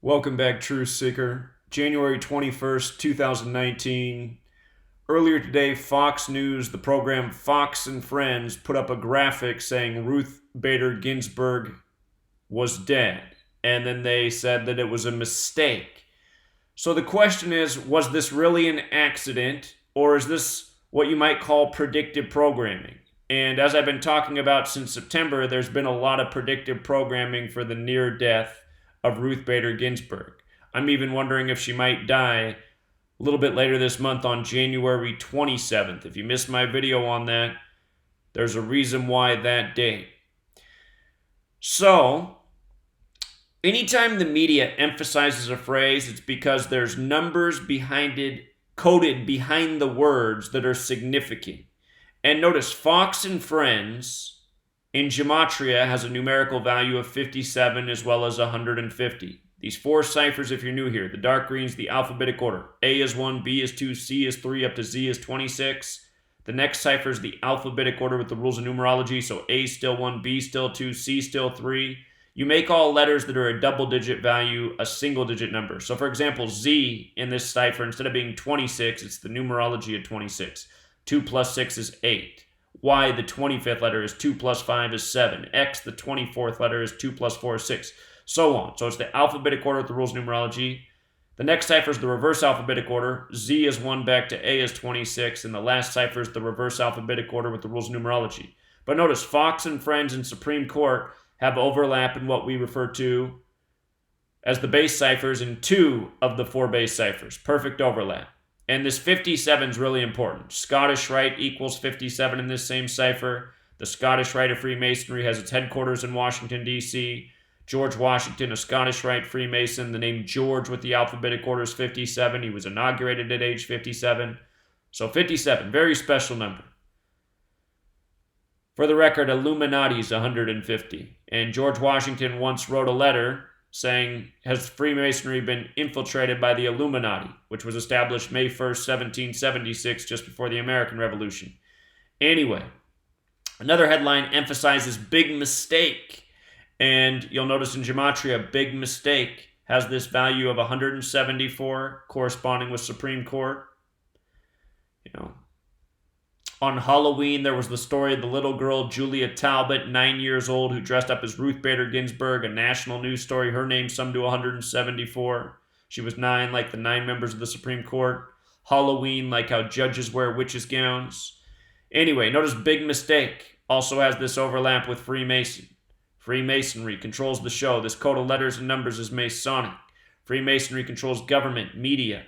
Welcome back, Truth Seeker. January 21st, 2019. Earlier today, Fox News, the program Fox and Friends, put up a graphic saying Ruth Bader Ginsburg was dead. And then they said that it was a mistake. So the question is, was this really an accident, or is this what you might call predictive programming? And as I've been talking about since September, there's been a lot of predictive programming for the near death of Ruth Bader Ginsburg. I'm even wondering if she might die a little bit later this month on January 27th. If you missed my video on that, there's a reason why that date. So, anytime the media emphasizes a phrase, it's because there's numbers behind it, coded behind the words that are significant. And notice, Fox and Friends in Gematria has a numerical value of 57 as well as 150. These four ciphers, if you're new here, the dark green's the alphabetic order. A is 1, B is 2, C is 3, up to Z is 26. The next cipher is the alphabetic order with the rules of numerology, so A still 1, B still 2, C still 3. You make all letters that are a double-digit value a single-digit number. So, for example, Z in this cipher, instead of being 26, it's the numerology of 26. 2 plus 6 is 8. Y, the 25th letter, is 2 plus 5 is 7. X, the 24th letter, is 2 plus 4 is 6. So on. So it's the alphabetic order with the rules of numerology. The next cipher is the reverse alphabetic order. Z is 1 back to A is 26. And the last cipher is the reverse alphabetic order with the rules of numerology. But notice, Fox and Friends and Supreme Court have overlap in what we refer to as the base ciphers in 2 of the 4 base ciphers. Perfect overlap. And this 57 is really important. Scottish Rite equals 57 in this same cipher. The Scottish Rite of Freemasonry has its headquarters in Washington, D.C. George Washington, a Scottish Rite Freemason. The name George with the alphabetic order is 57. He was inaugurated at age 57. So 57, very special number. For the record, Illuminati is 150. And George Washington once wrote a letter saying, has Freemasonry been infiltrated by the Illuminati, which was established May 1st, 1776, just before the American Revolution. Anyway, another headline emphasizes big mistake. And you'll notice in Gematria, big mistake has this value of 174, corresponding with Supreme Court. On Halloween, there was the story of the little girl, Julia Talbot, 9 years old, who dressed up as Ruth Bader Ginsburg, a national news story. Her name summed to 174. She was 9, like the 9 members of the Supreme Court. Halloween, like how judges wear witches' gowns. Anyway, notice big mistake also has this overlap with Freemasonry controls the show. This code of letters and numbers is Masonic. Freemasonry controls government, media.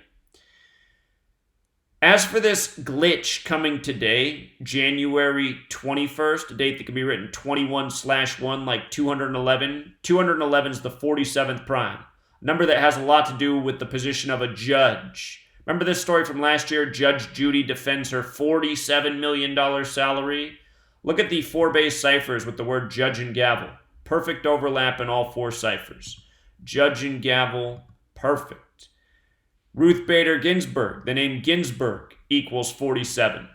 As for this glitch coming today, January 21st, a date that can be written 21/1 like 211. 211 is the 47th prime, a number that has a lot to do with the position of a judge. Remember this story from last year? Judge Judy defends her $47 million salary. Look at the 4 base ciphers with the word judge and gavel. Perfect overlap in all 4 ciphers. Judge and gavel, perfect. Ruth Bader Ginsburg, the name Ginsburg equals 47.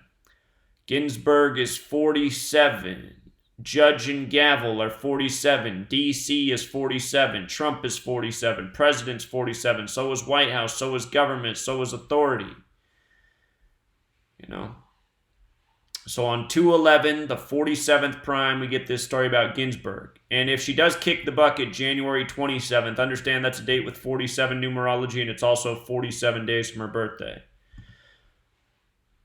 Ginsburg is 47. Judge and gavel are 47. DC is 47. Trump is 47. President's 47. So is White House. So is government. So is authority. So on 211, the 47th prime, we get this story about Ginsburg. And if she does kick the bucket January 27th, understand that's a date with 47 numerology, and it's also 47 days from her birthday.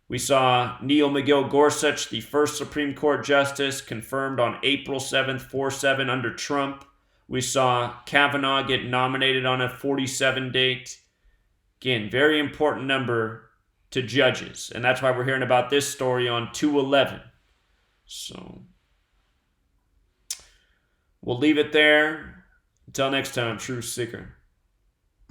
We saw Neil McGill Gorsuch, the first Supreme Court justice, confirmed on April 7th, 47 under Trump. We saw Kavanaugh get nominated on a 47 date. Again, very important number to judges. And that's why we're hearing about this story on 211. So we'll leave it there. Until next time, Truth Seeker.